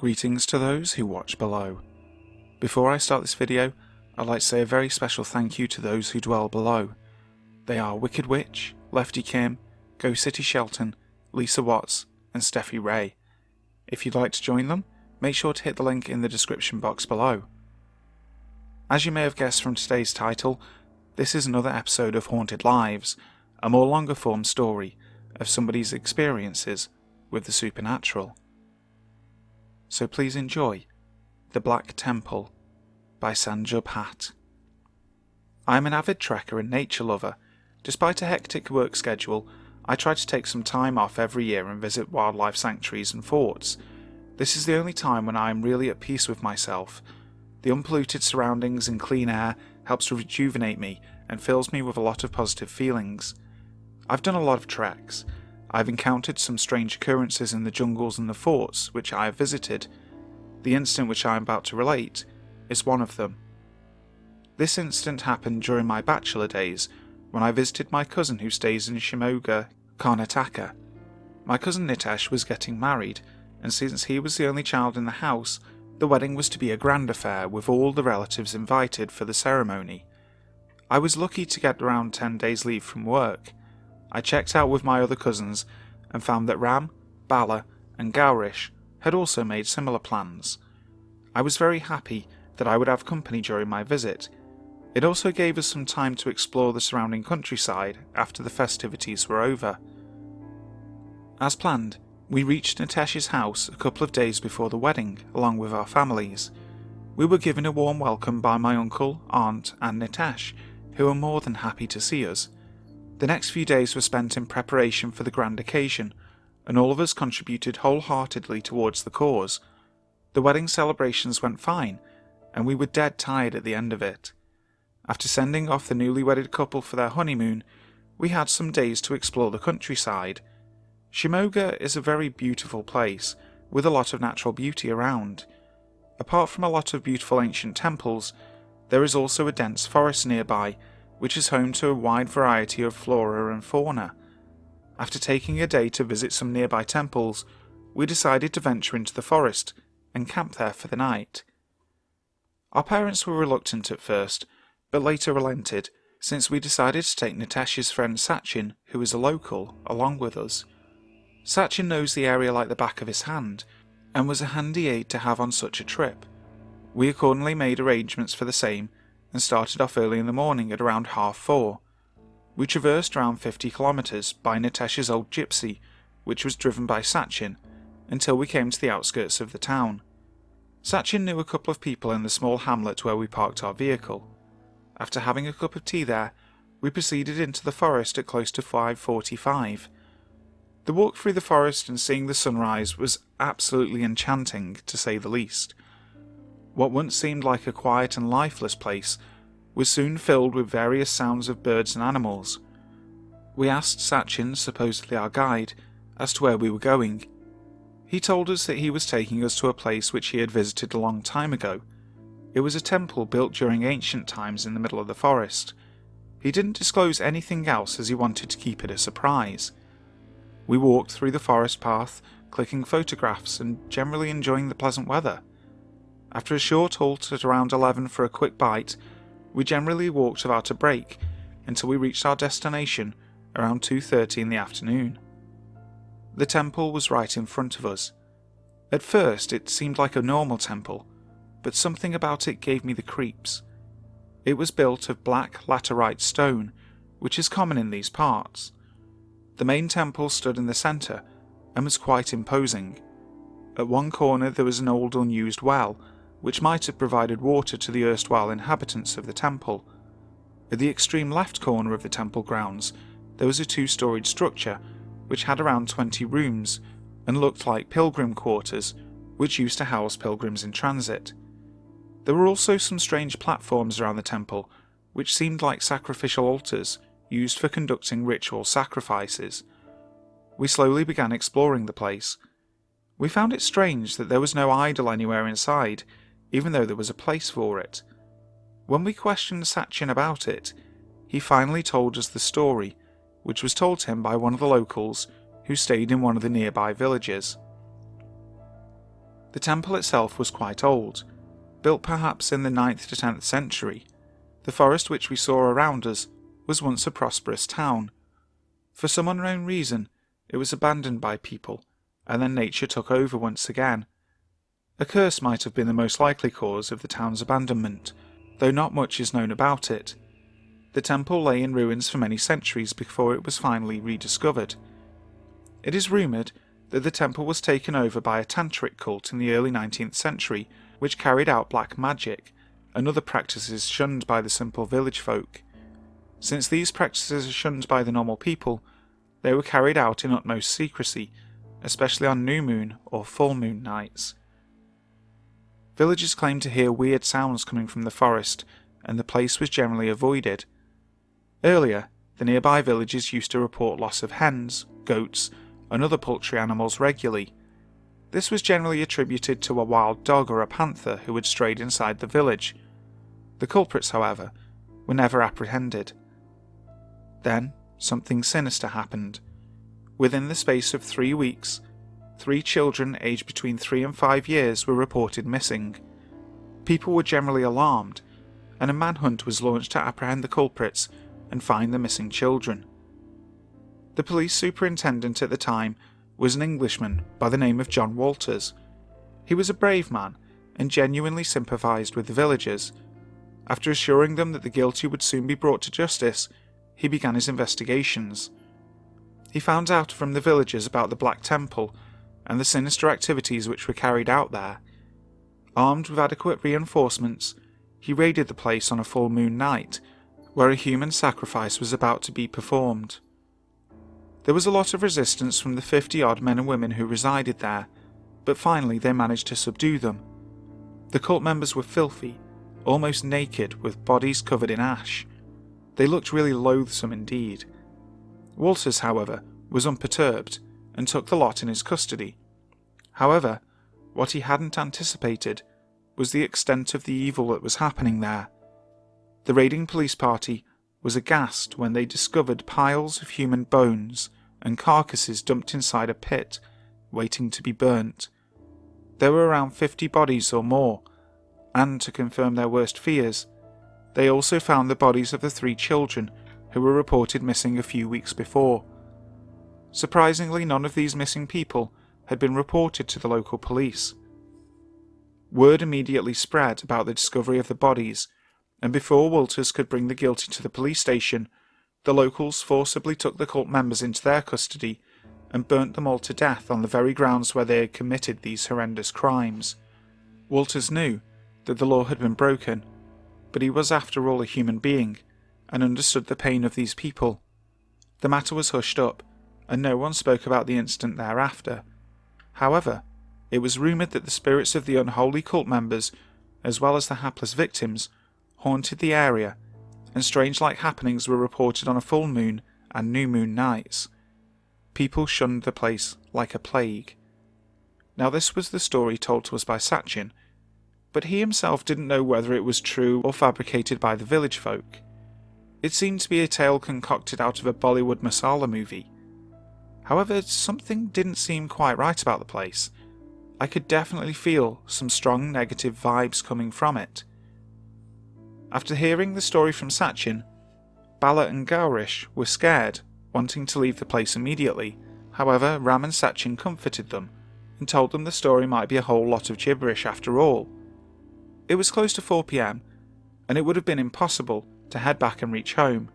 Greetings to those who watch below. Before I start this video, I'd like to say a very special thank you to those who dwell below. They are Wicked Witch, Lefty Kim, Go City Shelton, Lisa Watts, and Steffi Ray. If you'd like to join them, make sure to hit the link in the description box below. As you may have guessed from today's title, this is another episode of Haunted Lives, a more longer form story of somebody's experiences with the supernatural. So please enjoy The Black Temple by Sanjubhat. I'm an avid trekker and nature lover. Despite a hectic work schedule, I try to take some time off every year and visit wildlife sanctuaries and forts. This is the only time when I am really at peace with myself. The unpolluted surroundings and clean air helps to rejuvenate me and fills me with a lot of positive feelings. I've done a lot of treks. I've encountered some strange occurrences in the jungles and the forts which I have visited. The incident which I am about to relate is one of them. This incident happened during my bachelor days when I visited my cousin who stays in Shimoga, Karnataka. My cousin Nitesh was getting married, and since he was the only child in the house, the wedding was to be a grand affair with all the relatives invited for the ceremony. I was lucky to get around 10 days leave from work. I checked out with my other cousins and found that Ram, Bala and Gaurish had also made similar plans. I was very happy that I would have company during my visit. It also gave us some time to explore the surrounding countryside after the festivities were over. As planned, we reached Nitesh's house a couple of days before the wedding along with our families. We were given a warm welcome by my uncle, aunt and Nitesh, who were more than happy to see us. The next few days were spent in preparation for the grand occasion, and all of us contributed wholeheartedly towards the cause. The wedding celebrations went fine, and we were dead tired at the end of it. After sending off the newly wedded couple for their honeymoon, we had some days to explore the countryside. Shimoga is a very beautiful place, with a lot of natural beauty around. Apart from a lot of beautiful ancient temples, there is also a dense forest nearby, which is home to a wide variety of flora and fauna. After taking a day to visit some nearby temples, we decided to venture into the forest and camp there for the night. Our parents were reluctant at first, but later relented, since we decided to take Nitesh's friend Sachin, who is a local, along with us. Sachin knows the area like the back of his hand, and was a handy aid to have on such a trip. We accordingly made arrangements for the same, and started off early in the morning at around 4:30. We traversed around 50 kilometers by Nitesh's old gypsy, which was driven by Sachin, until we came to the outskirts of the town. Sachin knew a couple of people in the small hamlet where we parked our vehicle. After having a cup of tea there, we proceeded into the forest at close to 5:45. The walk through the forest and seeing the sunrise was absolutely enchanting, to say the least. What once seemed like a quiet and lifeless place was soon filled with various sounds of birds and animals. We asked Sachin, supposedly our guide, as to where we were going. He told us that he was taking us to a place which he had visited a long time ago. It was a temple built during ancient times in the middle of the forest. He didn't disclose anything else as he wanted to keep it a surprise. We walked through the forest path, clicking photographs and generally enjoying the pleasant weather. After a short halt at around 11 for a quick bite, we generally walked without a break until we reached our destination around 2:30 in the afternoon. The temple was right in front of us. At first it seemed like a normal temple, but something about it gave me the creeps. It was built of black laterite stone, which is common in these parts. The main temple stood in the centre and was quite imposing. At one corner there was an old unused well, which might have provided water to the erstwhile inhabitants of the temple. At the extreme left corner of the temple grounds, there was a 2-storied structure, which had around 20 rooms, and looked like pilgrim quarters, which used to house pilgrims in transit. There were also some strange platforms around the temple, which seemed like sacrificial altars, used for conducting ritual sacrifices. We slowly began exploring the place. We found it strange that there was no idol anywhere inside, even though there was a place for it. When we questioned Sachin about it, he finally told us the story, which was told to him by one of the locals who stayed in one of the nearby villages. The temple itself was quite old, built perhaps in the 9th to 10th century. The forest which we saw around us was once a prosperous town. For some unknown reason, it was abandoned by people, and then nature took over once again. A curse might have been the most likely cause of the town's abandonment, though not much is known about it. The temple lay in ruins for many centuries before it was finally rediscovered. It is rumoured that the temple was taken over by a tantric cult in the early 19th century, which carried out black magic and other practices shunned by the simple village folk. Since these practices are shunned by the normal people, they were carried out in utmost secrecy, especially on new moon or full moon nights. Villagers claimed to hear weird sounds coming from the forest, and the place was generally avoided. Earlier, the nearby villages used to report loss of hens, goats, and other poultry animals regularly. This was generally attributed to a wild dog or a panther who had strayed inside the village. The culprits, however, were never apprehended. Then, something sinister happened. Within the space of 3 weeks, 3 children aged between 3 and 5 years were reported missing. People were generally alarmed, and a manhunt was launched to apprehend the culprits and find the missing children. The police superintendent at the time was an Englishman by the name of John Walters. He was a brave man and genuinely sympathised with the villagers. After assuring them that the guilty would soon be brought to justice, he began his investigations. He found out from the villagers about the Black Temple and the sinister activities which were carried out there. Armed with adequate reinforcements, he raided the place on a full moon night, where a human sacrifice was about to be performed. There was a lot of resistance from the 50-odd men and women who resided there, but finally they managed to subdue them. The cult members were filthy, almost naked, with bodies covered in ash. They looked really loathsome indeed. Walters, however, was unperturbed and took the lot in his custody. However, what he hadn't anticipated was the extent of the evil that was happening there. The raiding police party was aghast when they discovered piles of human bones and carcasses dumped inside a pit, waiting to be burnt. There were around 50 bodies or more, and to confirm their worst fears, they also found the bodies of the 3 children who were reported missing a few weeks before. Surprisingly, none of these missing people had been reported to the local police. Word immediately spread about the discovery of the bodies, and before Walters could bring the guilty to the police station, the locals forcibly took the cult members into their custody and burnt them all to death on the very grounds where they had committed these horrendous crimes. Walters knew that the law had been broken, but he was after all a human being, and understood the pain of these people. The matter was hushed up, and no one spoke about the incident thereafter. However, it was rumoured that the spirits of the unholy cult members, as well as the hapless victims, haunted the area, and strange-like happenings were reported on a full moon and new moon nights. People shunned the place like a plague. Now this was the story told to us by Sachin, but he himself didn't know whether it was true or fabricated by the village folk. It seemed to be a tale concocted out of a Bollywood masala movie. However, something didn't seem quite right about the place. I could definitely feel some strong negative vibes coming from it. After hearing the story from Sachin, Bala and Gaurish were scared, wanting to leave the place immediately. However, Ram and Sachin comforted them and told them the story might be a whole lot of gibberish after all. It was close to 4 p.m, and it would have been impossible to head back and reach home.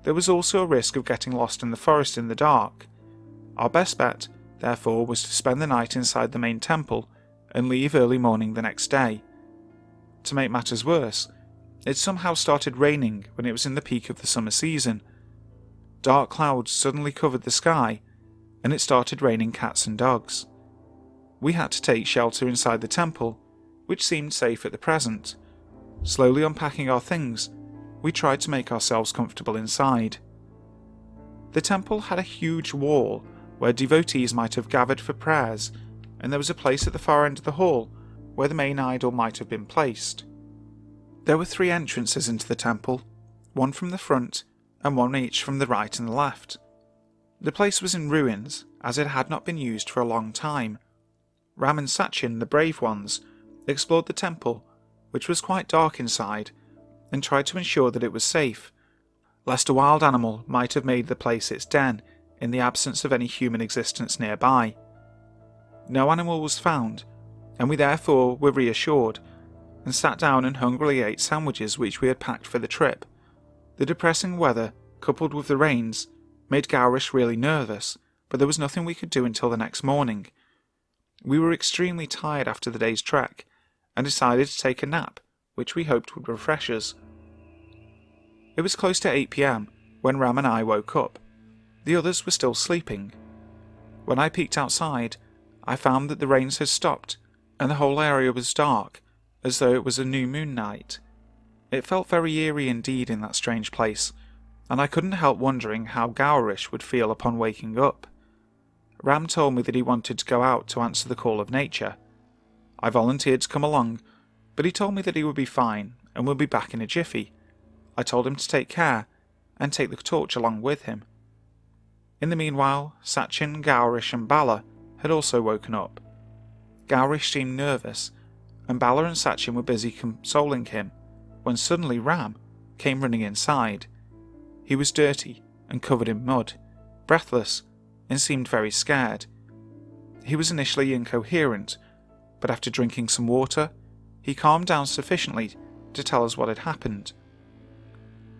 There was also a risk of getting lost in the forest in the dark. Our best bet, therefore, was to spend the night inside the main temple and leave early morning the next day. To make matters worse, it somehow started raining when it was in the peak of the summer season. Dark clouds suddenly covered the sky, and it started raining cats and dogs. We had to take shelter inside the temple, which seemed safe at the present. Slowly unpacking our things, we tried to make ourselves comfortable inside. The temple had a huge wall where devotees might have gathered for prayers, and there was a place at the far end of the hall where the main idol might have been placed. There were 3 entrances into the temple, one from the front and one each from the right and the left. The place was in ruins, as it had not been used for a long time. Ram and Sachin, the brave ones, explored the temple, which was quite dark inside, and tried to ensure that it was safe, lest a wild animal might have made the place its den in the absence of any human existence nearby. No animal was found, and we therefore were reassured, and sat down and hungrily ate sandwiches which we had packed for the trip. The depressing weather, coupled with the rains, made Gowrish really nervous, but there was nothing we could do until the next morning. We were extremely tired after the day's trek, and decided to take a nap, which we hoped would refresh us. It was close to 8 p.m. when Ram and I woke up. The others were still sleeping. When I peeked outside, I found that the rains had stopped, and the whole area was dark, as though it was a new moon night. It felt very eerie indeed in that strange place, and I couldn't help wondering how Gowrish would feel upon waking up. Ram told me that he wanted to go out to answer the call of nature. I volunteered to come along, but he told me that he would be fine and would be back in a jiffy. I told him to take care, and take the torch along with him. In the meanwhile, Sachin, Gowrish and Bala had also woken up. Gowrish seemed nervous, and Bala and Sachin were busy consoling him, when suddenly Ram came running inside. He was dirty and covered in mud, breathless, and seemed very scared. He was initially incoherent, but after drinking some water, he calmed down sufficiently to tell us what had happened.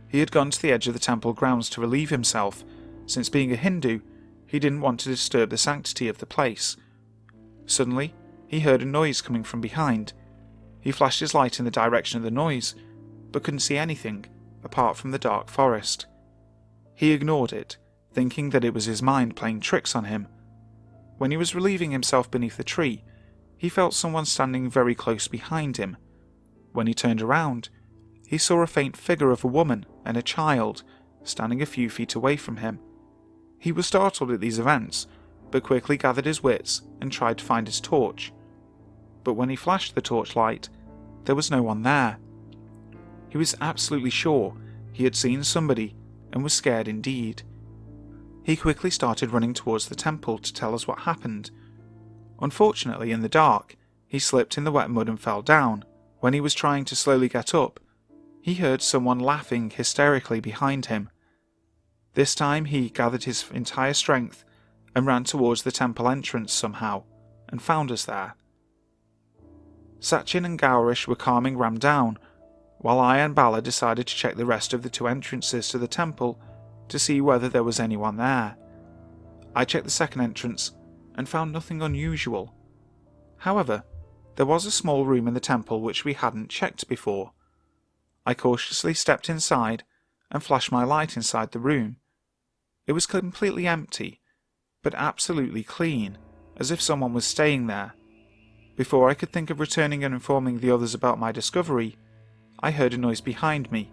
He had gone to the edge of the temple grounds to relieve himself, since being a Hindu, he didn't want to disturb the sanctity of the place. Suddenly, he heard a noise coming from behind. He flashed his light in the direction of the noise, but couldn't see anything apart from the dark forest. He ignored it, thinking that it was his mind playing tricks on him. When he was relieving himself beneath the tree, he felt someone standing very close behind him. When he turned around, he saw a faint figure of a woman and a child standing a few feet away from him. He was startled at these events, but quickly gathered his wits and tried to find his torch. But when he flashed the torchlight, there was no one there. He was absolutely sure he had seen somebody and was scared indeed. He quickly started running towards the temple to tell us what happened. Unfortunately, in the dark, he slipped in the wet mud and fell down. When he was trying to slowly get up, he heard someone laughing hysterically behind him. This time he gathered his entire strength and ran towards the temple entrance somehow, and found us there. Sachin and Gowrish were calming Ram down, while I and Bala decided to check the rest of the two entrances to the temple to see whether there was anyone there. I checked the second entrance and found nothing unusual. However, there was a small room in the temple which we hadn't checked before. I cautiously stepped inside and flashed my light inside the room. It was completely empty, but absolutely clean, as if someone was staying there. Before I could think of returning and informing the others about my discovery, I heard a noise behind me.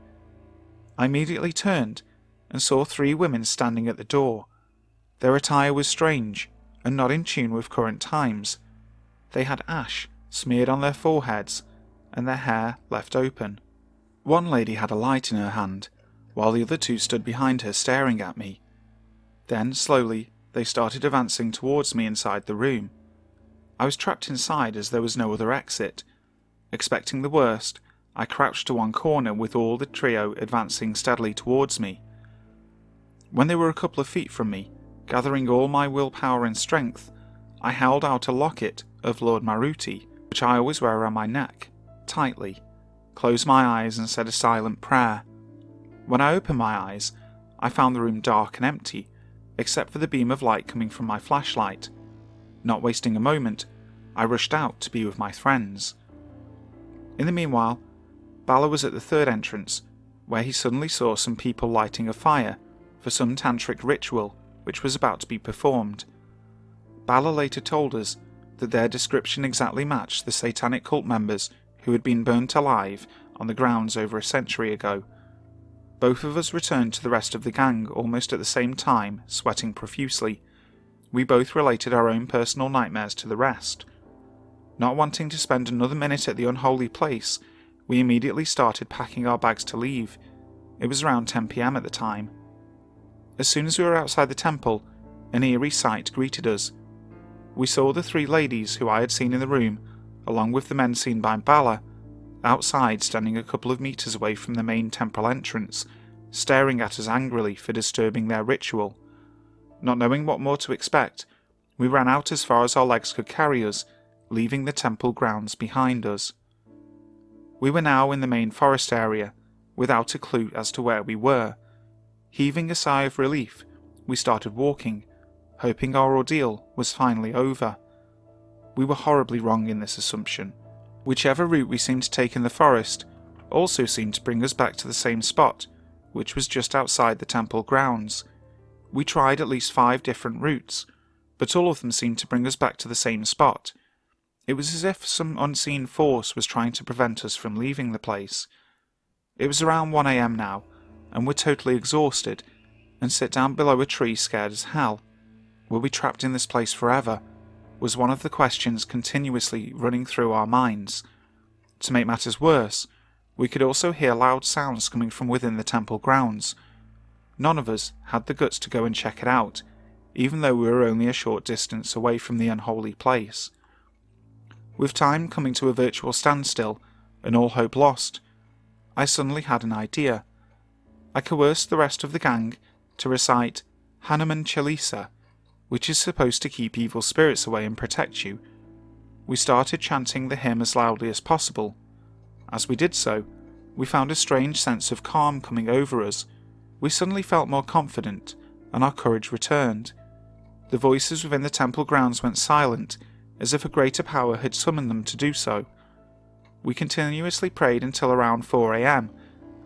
I immediately turned and saw 3 women standing at the door. Their attire was strange and not in tune with current times. They had ash smeared on their foreheads and their hair left open. One lady had a light in her hand, while the other 2 stood behind her staring at me. Then, slowly, they started advancing towards me inside the room. I was trapped inside as there was no other exit. Expecting the worst, I crouched to one corner with all the trio advancing steadily towards me. When they were a couple of feet from me, gathering all my willpower and strength, I held out a locket of Lord Maruti, which I always wear around my neck, tightly, closed my eyes and said a silent prayer. When I opened my eyes, I found the room dark and empty, except for the beam of light coming from my flashlight. Not wasting a moment, I rushed out to be with my friends. In the meanwhile, Bala was at the third entrance, where he suddenly saw some people lighting a fire for some tantric ritual which was about to be performed. Bala later told us that their description exactly matched the satanic cult members who had been burnt alive on the grounds over a century ago. Both of us returned to the rest of the gang almost at the same time, sweating profusely. We both related our own personal nightmares to the rest. Not wanting to spend another minute at the unholy place, we immediately started packing our bags to leave. It was around 10 p.m. at the time. As soon as we were outside the temple, an eerie sight greeted us. we saw the three ladies who I had seen in the room, along with the men seen by Bala, outside standing a couple of meters away from the main temple entrance, staring at us angrily for disturbing their ritual. Not knowing what more to expect, we ran out as far as our legs could carry us, leaving the temple grounds behind us. We were now in the main forest area, without a clue as to where we were. Heaving a sigh of relief, we started walking, hoping our ordeal was finally over. We were horribly wrong in this assumption. Whichever route we seemed to take in the forest also seemed to bring us back to the same spot, which was just outside the temple grounds. We tried at least 5 different routes, but all of them seemed to bring us back to the same spot. It was as if some unseen force was trying to prevent us from leaving the place. It was around 1 AM now, and we're totally exhausted, and sit down below a tree scared as hell. Were we trapped in this place forever? Was one of the questions continuously running through our minds. To make matters worse, we could also hear loud sounds coming from within the temple grounds. None of us had the guts to go and check it out, even though we were only a short distance away from the unholy place. With time coming to a virtual standstill, and all hope lost, I suddenly had an idea. I coerced the rest of the gang to recite Hanuman Chalisa, which is supposed to keep evil spirits away and protect you. We started chanting the hymn as loudly as possible. As we did so, we found a strange sense of calm coming over us. We suddenly felt more confident, and our courage returned. The voices within the temple grounds went silent, as if a greater power had summoned them to do so. We continuously prayed until around 4 AM,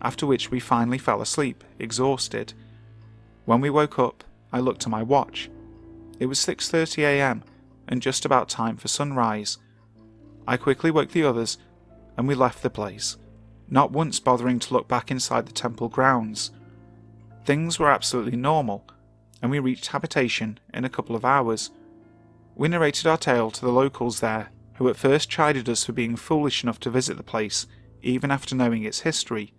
after which we finally fell asleep, exhausted. When we woke up, I looked at my watch. It was 6:30 AM, and just about time for sunrise. I quickly woke the others, and we left the place, not once bothering to look back inside the temple grounds. Things were absolutely normal, and we reached habitation in a couple of hours. We narrated our tale to the locals there, who at first chided us for being foolish enough to visit the place, even after knowing its history.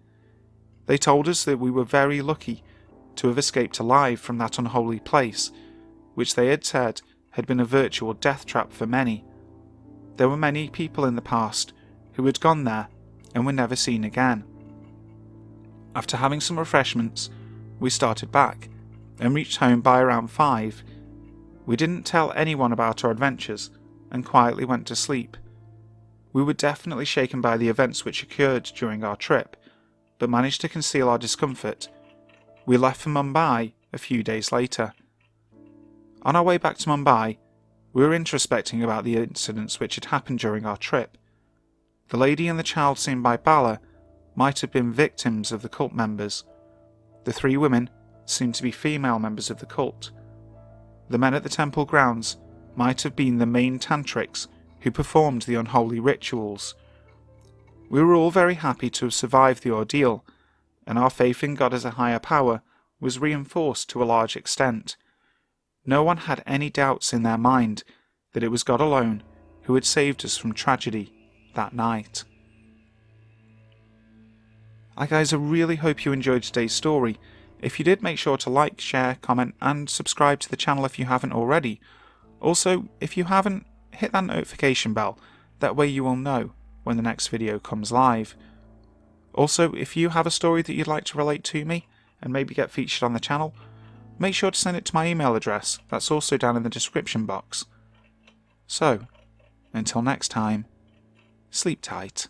They told us that we were very lucky to have escaped alive from that unholy place, which they had said had been a virtual death trap for many. There were many people in the past who had gone there and were never seen again. After having some refreshments, we started back and reached home by around 5. We didn't tell anyone about our adventures and quietly went to sleep. We were definitely shaken by the events which occurred during our trip, but managed to conceal our discomfort. We left for Mumbai a few days later. On our way back to Mumbai, we were introspecting about the incidents which had happened during our trip. The lady and the child seen by Bala might have been victims of the cult members. The 3 women seemed to be female members of the cult. The men at the temple grounds might have been the main tantrics who performed the unholy rituals. We were all very happy to have survived the ordeal, and our faith in God as a higher power was reinforced to a large extent. No one had any doubts in their mind that it was God alone who had saved us from tragedy that night. Hi guys, I really hope you enjoyed today's story. If you did, make sure to like, share, comment and subscribe to the channel if you haven't already. Also, if you haven't, hit that notification bell, that way you will know when the next video comes live. Also, if you have a story that you'd like to relate to me and maybe get featured on the channel, make sure to send it to my email address, that's also down in the description box. So, until next time, sleep tight.